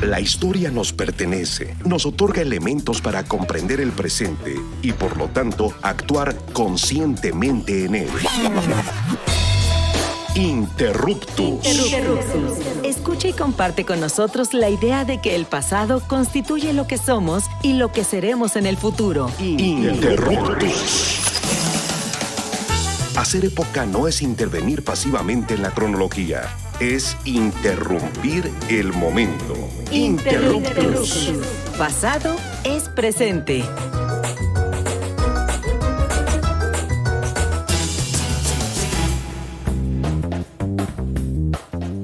La historia nos pertenece, nos otorga elementos para comprender el presente y, por lo tanto, actuar conscientemente en él. Interruptus. Escucha y comparte con nosotros la idea de que el pasado constituye lo que somos y lo que seremos en el futuro. Interruptus. Hacer época no es intervenir pasivamente en la cronología, es interrumpir el momento. Interruptus. Pasado es presente.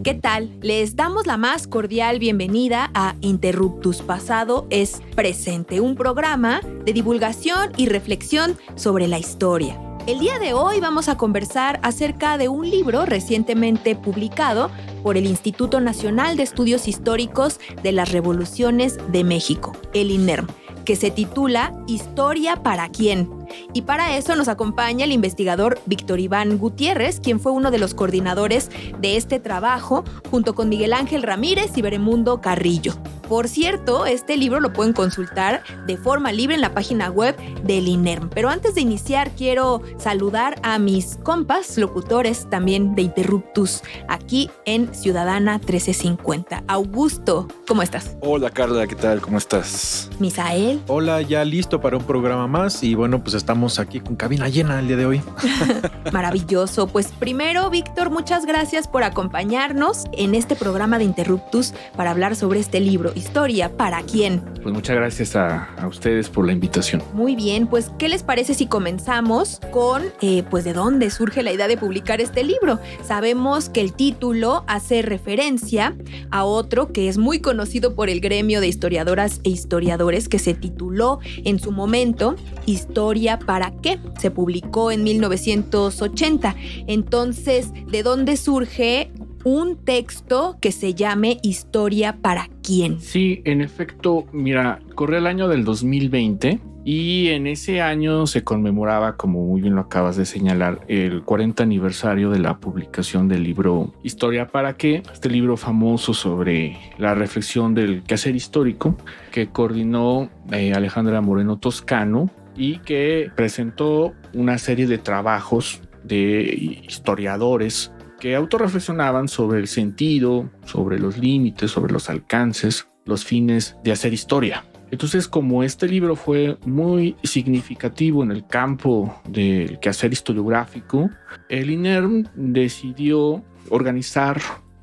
¿Qué tal? Les damos la más cordial bienvenida a Interruptus. Pasado es presente, un programa de divulgación y reflexión sobre la historia. El día de hoy vamos a conversar acerca de un libro recientemente publicado por el Instituto Nacional de Estudios Históricos de las Revoluciones de México, el INERM, que se titula Historia para quién. Y para eso nos acompaña el investigador Víctor Iván Gutiérrez, quien fue uno de los coordinadores de este trabajo, junto con Miguel Ángel Ramírez y Beremundo Carrillo. Por cierto, este libro lo pueden consultar de forma libre en la página web del INERM. Pero antes de iniciar, quiero saludar a mis compas, locutores también de Interruptus, aquí en Ciudadana 1350. Augusto, ¿cómo estás? Hola Carla, ¿qué tal? ¿Cómo estás? Misael. Hola, ya listo para un programa más y bueno, pues estamos aquí con cabina llena el día de hoy. Maravilloso. Pues primero, Víctor, muchas gracias por acompañarnos en este programa de Interruptus para hablar sobre este libro, Historia para quién. Pues muchas gracias a ustedes por la invitación. Muy bien, pues ¿qué les parece si comenzamos con pues de dónde surge la idea de publicar este libro? Sabemos que el título hace referencia a otro que es muy conocido por el gremio de historiadoras e historiadores, que se tituló en su momento Historia para qué. Se publicó en 1980. Entonces, ¿de dónde surge un texto que se llame Historia para quién? Sí, en efecto, mira, corre el año del 2020 y en ese año se conmemoraba, como muy bien lo acabas de señalar, el 40 aniversario de la publicación del libro Historia para qué, este libro famoso sobre la reflexión del quehacer histórico que coordinó Alejandra Moreno Toscano y que presentó una serie de trabajos de historiadores que autorreflexionaban sobre el sentido, sobre los límites, sobre los alcances, los fines de hacer historia. Entonces, como este libro fue muy significativo en el campo del quehacer historiográfico, el INERM decidió organizar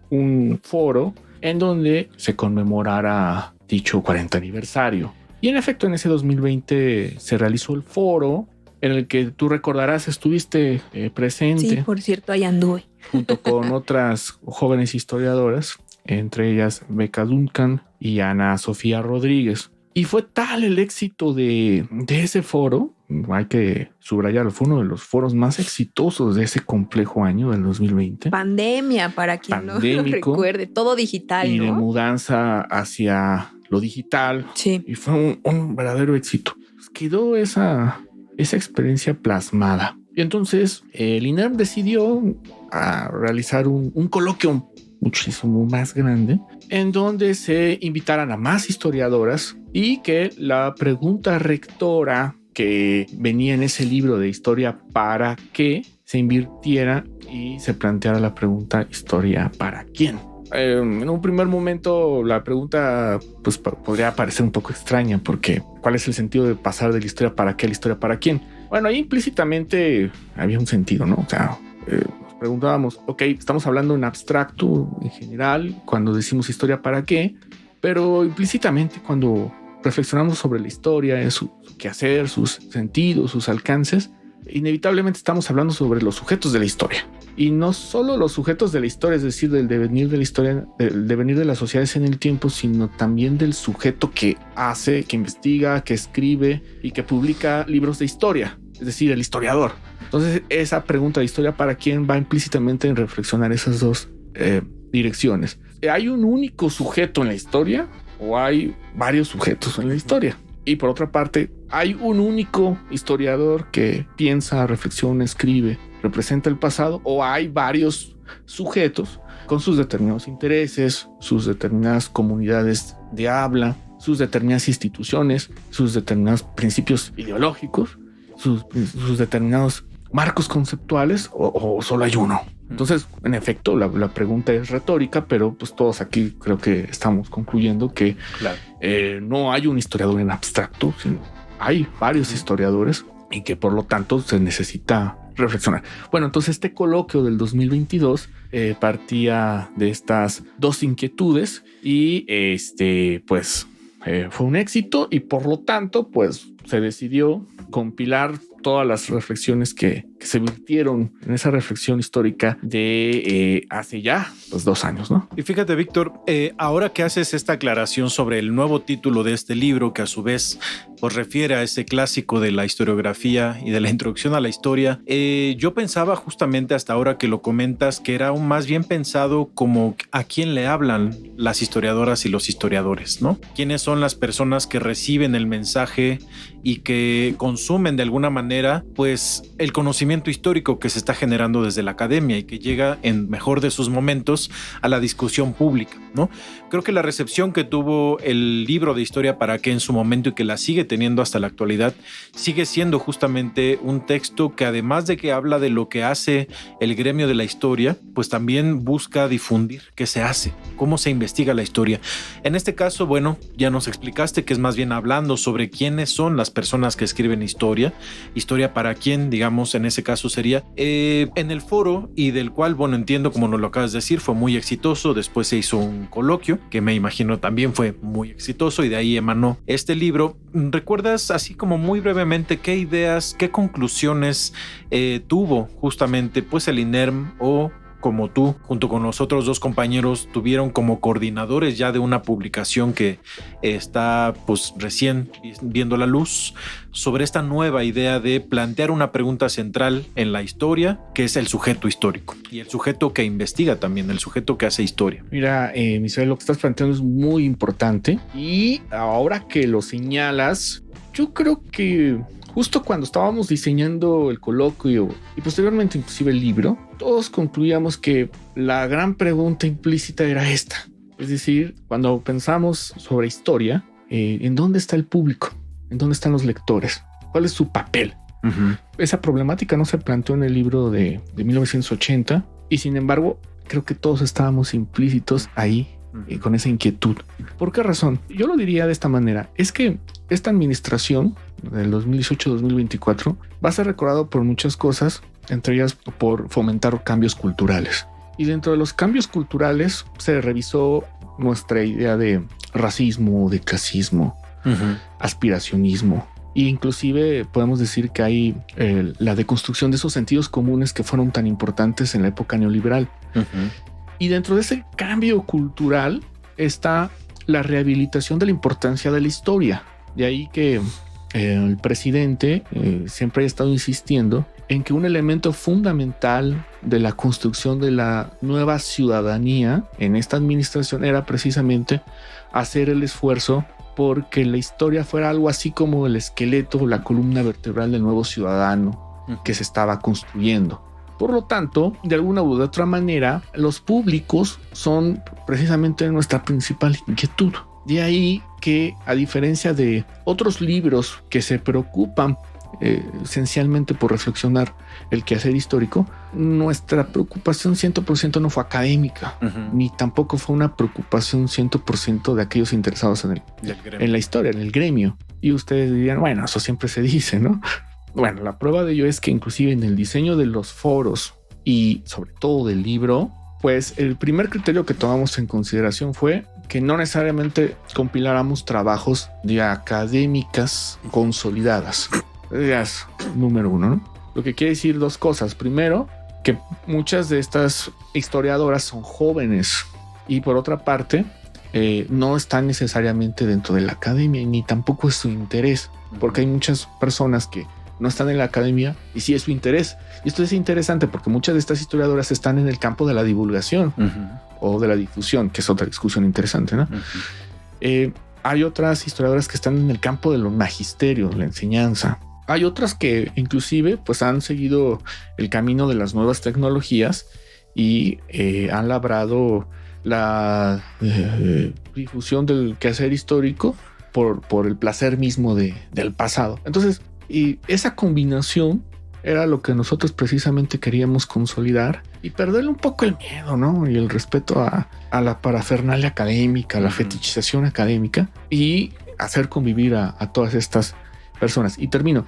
un foro en donde se conmemorara dicho 40 aniversario. Y en efecto, en ese 2020 se realizó el foro en el que tú recordarás estuviste presente. Sí, por cierto, ahí anduve. Junto con otras jóvenes historiadoras, entre ellas Beca Duncan y Ana Sofía Rodríguez. Y fue tal el éxito de ese foro, hay que subrayarlo, fue uno de los foros más exitosos de ese complejo año del 2020. Pandemia, para quien no recuerde, todo digital, y ¿no? de mudanza hacia lo digital. Sí. Y fue un verdadero éxito. Pues quedó esa experiencia plasmada. Y entonces el INERM decidió realizar un coloquio muchísimo más grande en donde se invitaran a más historiadoras y que la pregunta rectora que venía en ese libro de Historia para qué se invirtiera y se planteara la pregunta Historia para quién. En un primer momento la pregunta pues podría parecer un poco extraña porque ¿cuál es el sentido de pasar de la historia para qué a la historia para quién? Bueno, ahí implícitamente había un sentido, ¿no? O sea, nos preguntábamos, ok, estamos hablando en abstracto, en general, cuando decimos historia para qué, pero implícitamente cuando reflexionamos sobre la historia, su quehacer, sus sentidos, sus alcances, inevitablemente estamos hablando sobre los sujetos de la historia. Y no solo los sujetos de la historia, es decir, del devenir de la historia, del devenir de las sociedades en el tiempo, sino también del sujeto que hace, que investiga, que escribe y que publica libros de historia, es decir, el historiador. Entonces, esa pregunta de historia para quién va implícitamente en reflexionar esas dos direcciones. ¿Hay un único sujeto en la historia o hay varios sujetos en la historia? Y por otra parte, ¿hay un único historiador que piensa, reflexiona, escribe, representa el pasado o hay varios sujetos con sus determinados intereses, sus determinadas comunidades de habla, sus determinadas instituciones, sus determinados principios ideológicos, sus determinados marcos conceptuales, o solo hay uno. Entonces, en efecto, la pregunta es retórica, pero pues todos aquí creo que estamos concluyendo que no hay un historiador en abstracto, sino hay varios historiadores y que por lo tanto se necesita reflexionar. Bueno, entonces este coloquio del 2022 partía de estas dos inquietudes y fue un éxito, y por lo tanto pues se decidió compilar todas las reflexiones que se virtieron en esa reflexión histórica de hace ya 2 años, ¿no? Y fíjate, Víctor, ahora que haces esta aclaración sobre el nuevo título de este libro, que a su vez pues refiere a ese clásico de la historiografía y de la introducción a la historia, yo pensaba justamente hasta ahora que lo comentas que era aún más bien pensado como a quién le hablan las historiadoras y los historiadores, ¿no? ¿Quiénes son las personas que reciben el mensaje y que consumen de alguna manera pues el conocimiento histórico que se está generando desde la academia y que llega en mejor de sus momentos a la discusión pública, ¿no? Creo que la recepción que tuvo el libro de Historia para qué en su momento y que la sigue teniendo hasta la actualidad sigue siendo justamente un texto que, además de que habla de lo que hace el gremio de la historia, pues también busca difundir qué se hace, cómo se investiga la historia. En este caso, bueno, ya nos explicaste que es más bien hablando sobre quiénes son las personas que escriben historia para quién, digamos, en ese caso sería en el foro, y del cual, bueno, entiendo, como nos lo acabas de decir, fue muy exitoso. Después se hizo un coloquio que me imagino también fue muy exitoso, y de ahí emanó este libro. ¿Recuerdas así como muy brevemente qué ideas, qué conclusiones tuvo justamente pues el INERM, o como tú, junto con los otros 2 compañeros, tuvieron como coordinadores ya de una publicación que está pues recién viendo la luz, sobre esta nueva idea de plantear una pregunta central en la historia, que es el sujeto histórico y el sujeto que investiga también, el sujeto que hace historia? Mira, Misael, lo que estás planteando es muy importante, y ahora que lo señalas, yo creo que justo cuando estábamos diseñando el coloquio y posteriormente inclusive el libro, todos concluíamos que la gran pregunta implícita era esta. Es decir, cuando pensamos sobre historia, ¿en dónde está el público? ¿En dónde están los lectores? ¿Cuál es su papel? Uh-huh. Esa problemática no se planteó en el libro de 1980, y sin embargo creo que todos estábamos implícitos ahí con esa inquietud. ¿Por qué razón? Yo lo diría de esta manera. Es que esta administración del 2018-2024 va a ser recordado por muchas cosas, entre ellas por fomentar cambios culturales. Y dentro de los cambios culturales se revisó nuestra idea de racismo, de clasismo, aspiracionismo. E inclusive podemos decir que hay la deconstrucción de esos sentidos comunes que fueron tan importantes en la época neoliberal. Y dentro de ese cambio cultural está la rehabilitación de la importancia de la historia. De ahí que el presidente siempre ha estado insistiendo en que un elemento fundamental de la construcción de la nueva ciudadanía en esta administración era precisamente hacer el esfuerzo porque la historia fuera algo así como el esqueleto o la columna vertebral del nuevo ciudadano que se estaba construyendo. Por lo tanto, de alguna u otra manera, los públicos son precisamente nuestra principal inquietud. De ahí que, a diferencia de otros libros que se preocupan esencialmente por reflexionar el quehacer histórico, nuestra preocupación 100% no fue académica, ni tampoco fue una preocupación 100% de aquellos interesados en la historia, en el gremio. Y ustedes dirían, bueno, eso siempre se dice, ¿no? Bueno, la prueba de ello es que inclusive en el diseño de los foros y sobre todo del libro, pues el primer criterio que tomamos en consideración fue que no necesariamente compiláramos trabajos de académicas consolidadas. Es número uno, ¿no? Lo que quiere decir 2 cosas. Primero, que muchas de estas historiadoras son jóvenes, y por otra parte, no están necesariamente dentro de la academia, ni tampoco es su interés, porque hay muchas personas que no están en la academia y sí es su interés. Y esto es interesante porque muchas de estas historiadoras están en el campo de la divulgación o de la difusión, que es otra discusión interesante, ¿no? Hay otras historiadoras que están en el campo del magisterio, la enseñanza. Hay otras que inclusive pues han seguido el camino de las nuevas tecnologías y han labrado la difusión del quehacer histórico por el placer mismo del pasado. Entonces, y esa combinación era lo que nosotros precisamente queríamos consolidar y perderle un poco el miedo, ¿no? Y el respeto a la parafernalia académica, a la fetichización académica, y hacer convivir a todas estas personas. Y termino.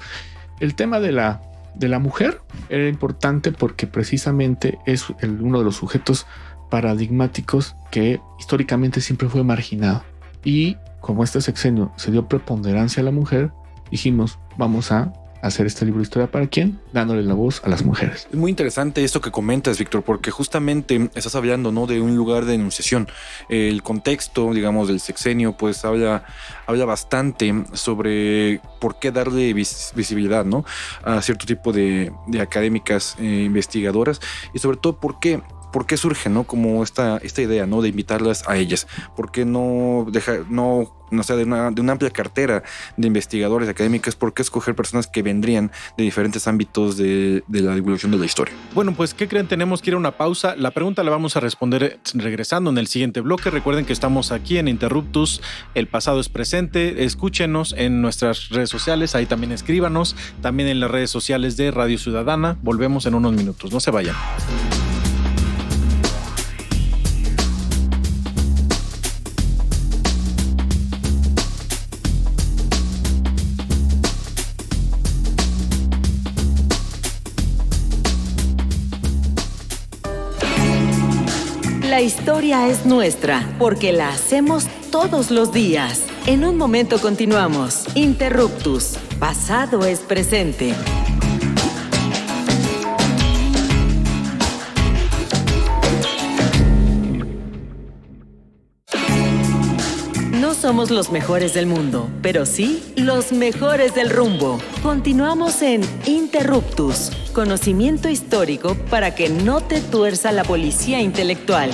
El tema de la mujer era importante porque precisamente es uno de los sujetos paradigmáticos que históricamente siempre fue marginado. Y como este sexenio se dio preponderancia a la mujer, dijimos, vamos a hacer este libro de historia para quién, dándole la voz a las mujeres. Es muy interesante esto que comentas, Víctor, porque justamente estás hablando, ¿no?, de un lugar de enunciación. El contexto, digamos, del sexenio, pues habla bastante sobre por qué darle visibilidad, ¿no?, a cierto tipo de académicas investigadoras, y sobre todo por qué surge, ¿no?, como esta idea, ¿no?, de invitarlas a ellas. ¿Por qué no sea de una amplia cartera de investigadores académicas? ¿Por qué escoger personas que vendrían de diferentes ámbitos de la divulgación de la historia? Bueno, pues, ¿qué creen? Tenemos que ir a una pausa. La pregunta la vamos a responder regresando en el siguiente bloque. Recuerden que estamos aquí en Interruptus. El pasado es presente. Escúchenos en nuestras redes sociales. Ahí también escríbanos. También en las redes sociales de Radio Ciudadana. Volvemos en unos minutos. No se vayan. La historia es nuestra, porque la hacemos todos los días. En un momento continuamos. Interruptus. Pasado es presente. No somos los mejores del mundo, pero sí los mejores del rumbo. Continuamos en Interruptus, conocimiento histórico para que no te tuerza la policía intelectual.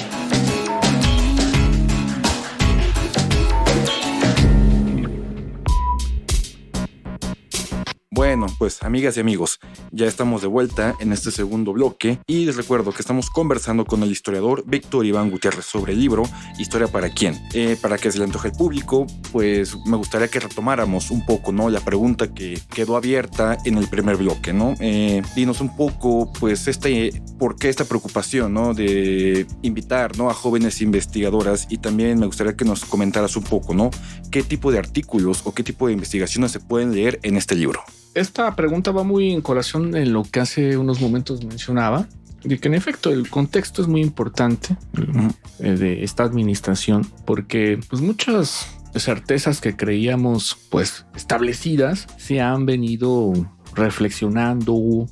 Bueno, pues amigas y amigos, ya estamos de vuelta en este segundo bloque y les recuerdo que estamos conversando con el historiador Víctor Iván Gutiérrez sobre el libro Historia para quién. Para que se le antoje al público, pues me gustaría que retomáramos un poco, ¿no?, la pregunta que quedó abierta en el primer bloque, ¿no? Dinos un poco, pues, por qué esta preocupación, ¿no?, de invitar, ¿no?, a jóvenes investigadoras, y también me gustaría que nos comentaras un poco, ¿no?, qué tipo de artículos o qué tipo de investigaciones se pueden leer en este libro. Esta pregunta va muy en colación en lo que hace unos momentos mencionaba, de que en efecto el contexto es muy importante de esta administración, porque pues muchas certezas que creíamos pues establecidas se han venido reflexionando,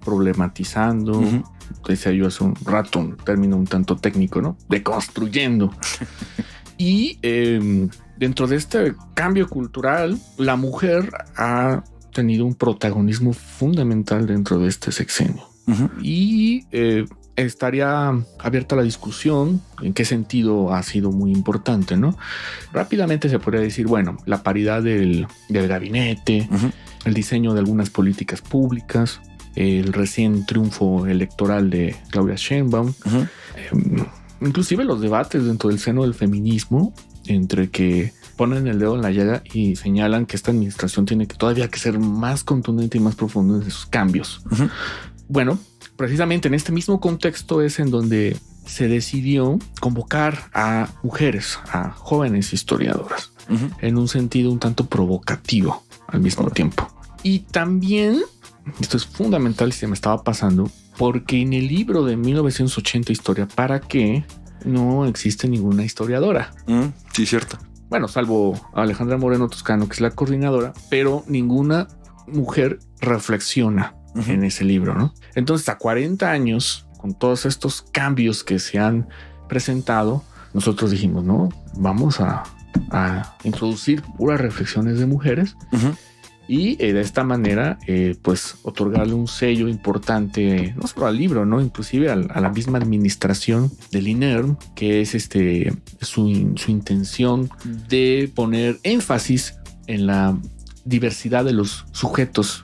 problematizando, decía yo hace un rato, un término un tanto técnico, ¿no?, deconstruyendo. Y dentro de este cambio cultural, la mujer ha tenido un protagonismo fundamental dentro de este sexenio. Y estaría abierta la discusión en qué sentido ha sido muy importante, ¿no? Rápidamente se podría decir, bueno, la paridad del gabinete, el diseño de algunas políticas públicas, el recién triunfo electoral de Claudia Sheinbaum, inclusive los debates dentro del seno del feminismo, entre que ponen el dedo en la llaga y señalan que esta administración tiene que todavía que ser más contundente y más profundo en sus cambios. Bueno, precisamente en este mismo contexto es en donde se decidió convocar a mujeres, a jóvenes historiadoras, en un sentido un tanto provocativo al mismo tiempo. Y también, esto es fundamental, si se me estaba pasando, porque en el libro de 1980, Historia para qué, no existe ninguna historiadora. Sí, cierto. Bueno, salvo Alejandra Moreno Toscano, que es la coordinadora, pero ninguna mujer reflexiona en ese libro, ¿no? Entonces, a 40 años, con todos estos cambios que se han presentado, nosotros dijimos, no, vamos a introducir puras reflexiones de mujeres y de esta manera, pues, otorgarle un sello importante, no solo al libro, ¿no?, inclusive a la misma administración del INERM, que es su intención de poner énfasis en la diversidad de los sujetos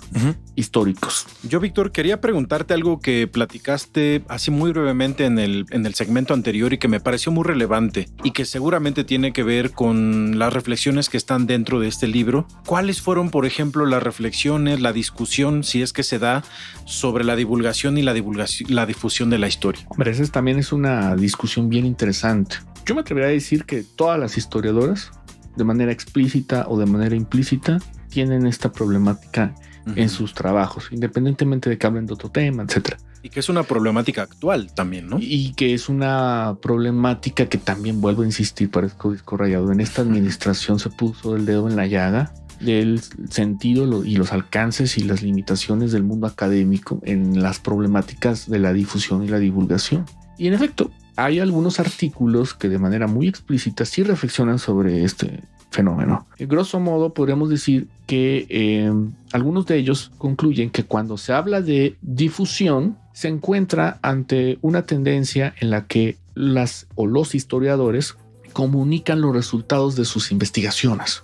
históricos. Yo, Víctor, quería preguntarte algo que platicaste así muy brevemente en el segmento anterior y que me pareció muy relevante y que seguramente tiene que ver con las reflexiones que están dentro de este libro. ¿Cuáles fueron, por ejemplo, las reflexiones, la discusión, si es que se da, sobre la divulgación y la difusión de la historia? Hombre, esa también es una discusión bien interesante. Yo me atrevería a decir que todas las historiadoras, de manera explícita o de manera implícita, tienen esta problemática en sus trabajos, independientemente de que hablen de otro tema, etcétera. Y que es una problemática actual también, ¿no? Y que es una problemática que también, vuelvo a insistir, parezco disco rayado, en esta administración se puso el dedo en la llaga del sentido y los alcances y las limitaciones del mundo académico en las problemáticas de la difusión y la divulgación. Y en efecto, hay algunos artículos que de manera muy explícita sí reflexionan sobre este fenómeno. Grosso modo, podríamos decir que algunos de ellos concluyen que cuando se habla de difusión, se encuentra ante una tendencia en la que los historiadores comunican los resultados de sus investigaciones.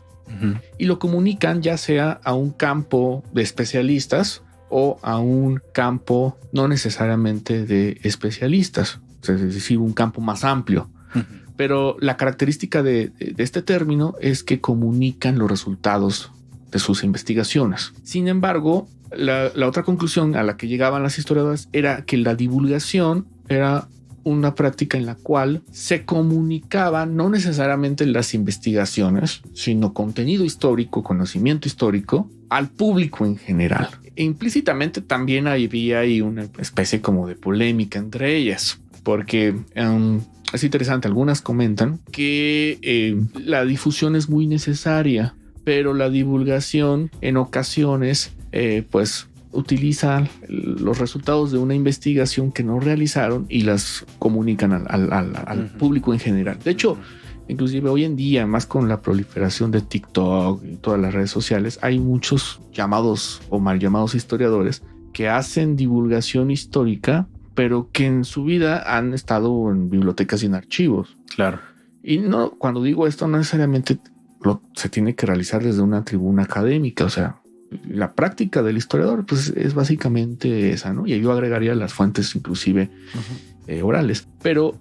Y lo comunican ya sea a un campo de especialistas o a un campo no necesariamente de especialistas, es decir, un campo más amplio. Pero la característica de este término es que comunican los resultados de sus investigaciones. Sin embargo, la otra conclusión a la que llegaban las historiadoras era que la divulgación era una práctica en la cual se comunicaban no necesariamente las investigaciones, sino contenido histórico, conocimiento histórico al público en general. E implícitamente también había ahí una especie como de polémica entre ellas, porque es interesante, algunas comentan que la difusión es muy necesaria, pero la divulgación en ocasiones pues utiliza los resultados de una investigación que no realizaron y las comunican al público en general. De hecho, inclusive hoy en día, más con la proliferación de TikTok y todas las redes sociales, hay muchos llamados o mal llamados historiadores que hacen divulgación histórica, pero que en su vida han estado en bibliotecas y en archivos. Claro. Y no, cuando digo esto, no necesariamente se tiene que realizar desde una tribuna académica. O sea, la práctica del historiador pues es básicamente esa, ¿no? Y yo agregaría las fuentes inclusive orales. Pero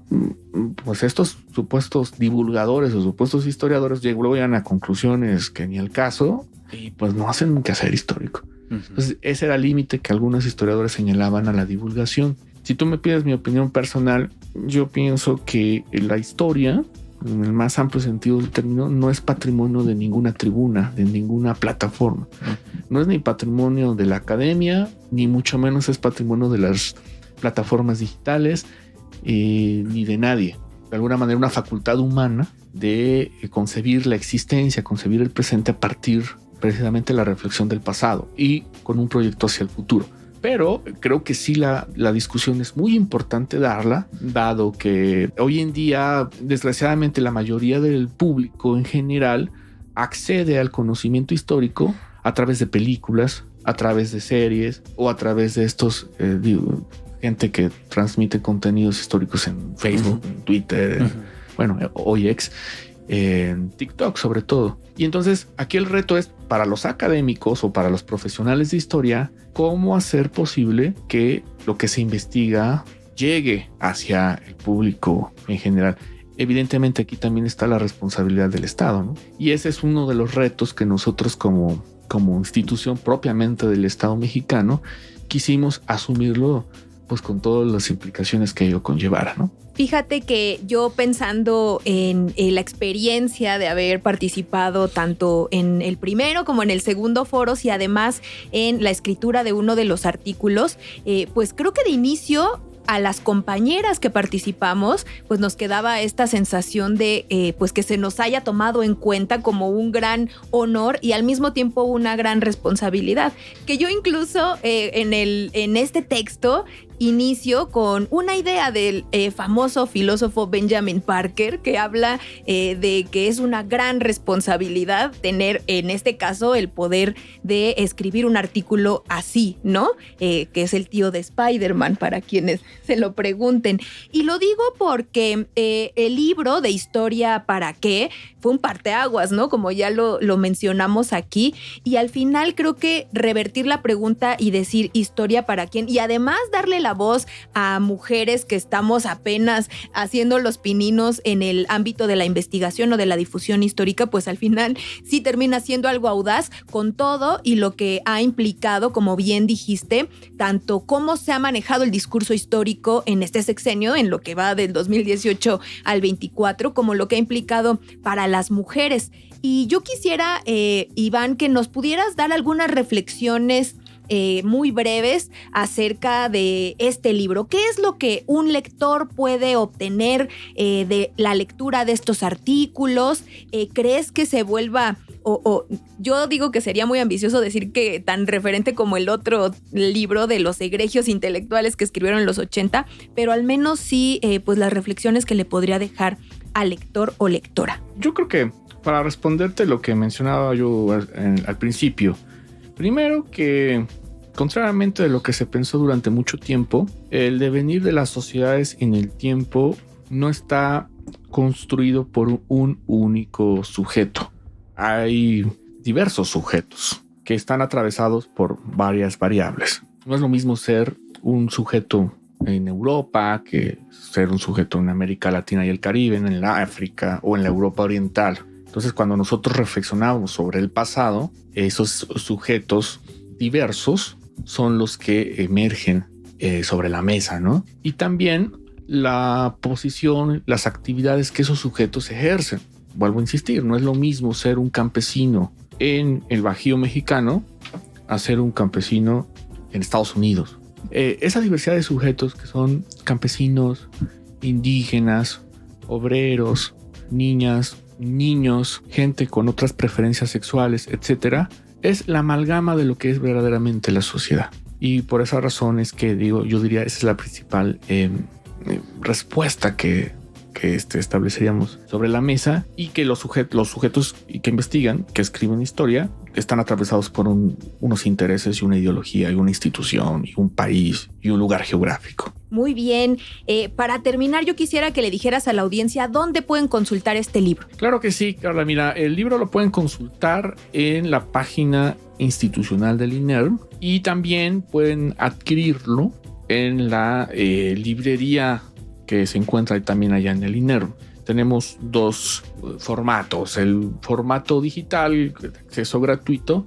pues estos supuestos divulgadores o supuestos historiadores llegan a conclusiones que ni al caso y pues no hacen un quehacer histórico. Entonces ese era el límite que algunos historiadores señalaban a la divulgación. Si tú me pides mi opinión personal, yo pienso que la historia, en el más amplio sentido del término, no es patrimonio de ninguna tribuna, de ninguna plataforma. No es ni patrimonio de la academia, ni mucho menos es patrimonio de las plataformas digitales, ni de nadie. De alguna manera, una facultad humana de concebir la existencia, concebir el presente a partir precisamente de la reflexión del pasado y con un proyecto hacia el futuro. Pero creo que sí la discusión es muy importante darla, dado que hoy en día, desgraciadamente, la mayoría del público en general accede al conocimiento histórico a través de películas, a través de series o a través de estos gente que transmite contenidos históricos en Facebook, en Twitter, hoy X, en TikTok sobre todo. Y entonces aquí el reto es para los académicos o para los profesionales de historia, cómo hacer posible que lo que se investiga llegue hacia el público en general. Evidentemente aquí también está la responsabilidad del Estado, ¿no? Y ese es uno de los retos que nosotros como institución propiamente del Estado mexicano quisimos asumirlo pues con todas las implicaciones que ello conllevara, ¿no? Fíjate que yo pensando en la experiencia de haber participado tanto en el primero como en el segundo foros y además en la escritura de uno de los artículos, pues creo que de inicio a las compañeras que participamos, pues nos quedaba esta sensación de pues que se nos haya tomado en cuenta como un gran honor y al mismo tiempo una gran responsabilidad. Que yo incluso en este texto inicio con una idea del famoso filósofo Benjamin Parker, que habla de que es una gran responsabilidad tener, en este caso, el poder de escribir un artículo así, ¿no? Que es el tío de Spider-Man, para quienes se lo pregunten. Y lo digo porque el libro de Historia para qué fue un parteaguas, ¿no? Como ya lo mencionamos aquí. Y al final creo que revertir la pregunta y decir historia para quién, y además darle la voz a mujeres que estamos apenas haciendo los pininos en el ámbito de la investigación o de la difusión histórica, pues al final sí termina siendo algo audaz con todo y lo que ha implicado, como bien dijiste, tanto cómo se ha manejado el discurso histórico en este sexenio, en lo que va del 2018 al 24, como lo que ha implicado para las mujeres. Y yo quisiera, Iván, que nos pudieras dar algunas reflexiones muy breves acerca de este libro. ¿Qué es lo que un lector puede obtener de la lectura de estos artículos? ¿Crees que se vuelva, o yo digo que sería muy ambicioso decir que tan referente como el otro libro de los egregios intelectuales que escribieron en los 80, pero al menos sí, pues las reflexiones que le podría dejar al lector o lectora? Yo creo que para responderte lo que mencionaba yo al principio, primero que, contrariamente de lo que se pensó durante mucho tiempo, el devenir de las sociedades en el tiempo no está construido por un único sujeto. Hay diversos sujetos que están atravesados por varias variables. No es lo mismo ser un sujeto en Europa que ser un sujeto en América Latina y el Caribe, en la África o en la Europa Oriental. Entonces, cuando nosotros reflexionamos sobre el pasado, esos sujetos diversos son los que emergen sobre la mesa, ¿no? Y también la posición, las actividades que esos sujetos ejercen. Vuelvo a insistir, no es lo mismo ser un campesino en el Bajío mexicano a ser un campesino en Estados Unidos. Esa diversidad de sujetos que son campesinos, indígenas, obreros, niñas, niños, gente con otras preferencias sexuales, etcétera, es la amalgama de lo que es verdaderamente la sociedad. Y por esa razón es que yo diría esa es la principal respuesta que estableceríamos sobre la mesa, y que los sujetos que investigan, que escriben historia, están atravesados por unos intereses y una ideología y una institución y un país y un lugar geográfico. Muy bien. Para terminar, yo quisiera que le dijeras a la audiencia dónde pueden consultar este libro. Claro que sí, Carla. Mira, el libro lo pueden consultar en la página institucional del INERM, y también pueden adquirirlo en la librería que se encuentra también allá en el INERM. Tenemos dos formatos: el formato digital de acceso gratuito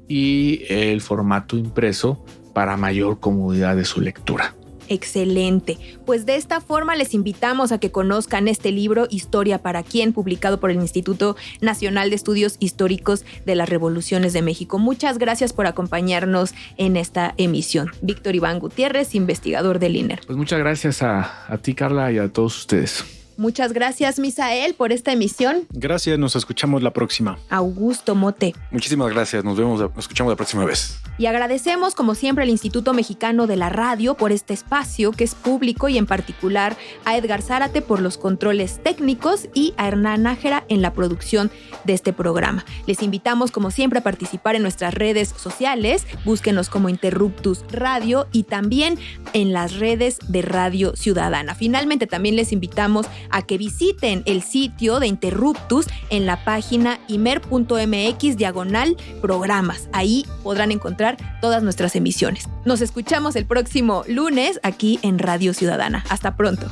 y el formato impreso para mayor comodidad de su lectura. Excelente. Pues de esta forma les invitamos a que conozcan este libro, Historia para quién, publicado por el Instituto Nacional de Estudios Históricos de las Revoluciones de México. Muchas gracias por acompañarnos en esta emisión. Víctor Iván Gutiérrez, investigador del INER. Pues muchas gracias a ti, Carla, y a todos ustedes. Muchas gracias, Misael, por esta emisión. Gracias, nos escuchamos la próxima. Augusto Mote. Muchísimas gracias, nos escuchamos la próxima vez. Y agradecemos, como siempre, al Instituto Mexicano de la Radio por este espacio que es público, y en particular a Edgar Zárate por los controles técnicos y a Hernán Nájera en la producción de este programa. Les invitamos, como siempre, a participar en nuestras redes sociales. Búsquenos como Interruptus Radio y también en las redes de Radio Ciudadana. Finalmente, también les invitamos a que visiten el sitio de Interruptus en la página imer.mx/programas. Ahí podrán encontrar todas nuestras emisiones. Nos escuchamos el próximo lunes aquí en Radio Ciudadana. Hasta pronto.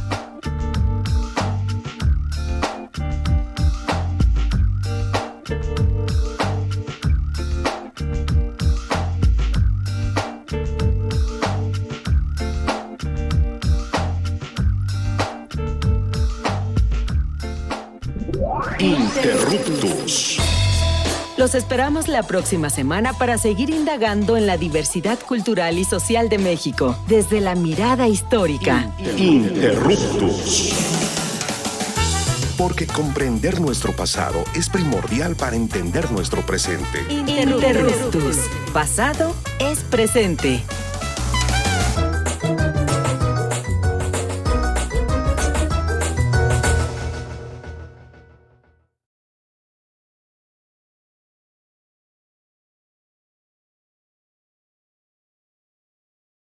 Interruptus. Los esperamos la próxima semana para seguir indagando en la diversidad cultural y social de México, desde la mirada histórica. Interruptus. Porque comprender nuestro pasado es primordial para entender nuestro presente. Interruptus. Pasado es presente.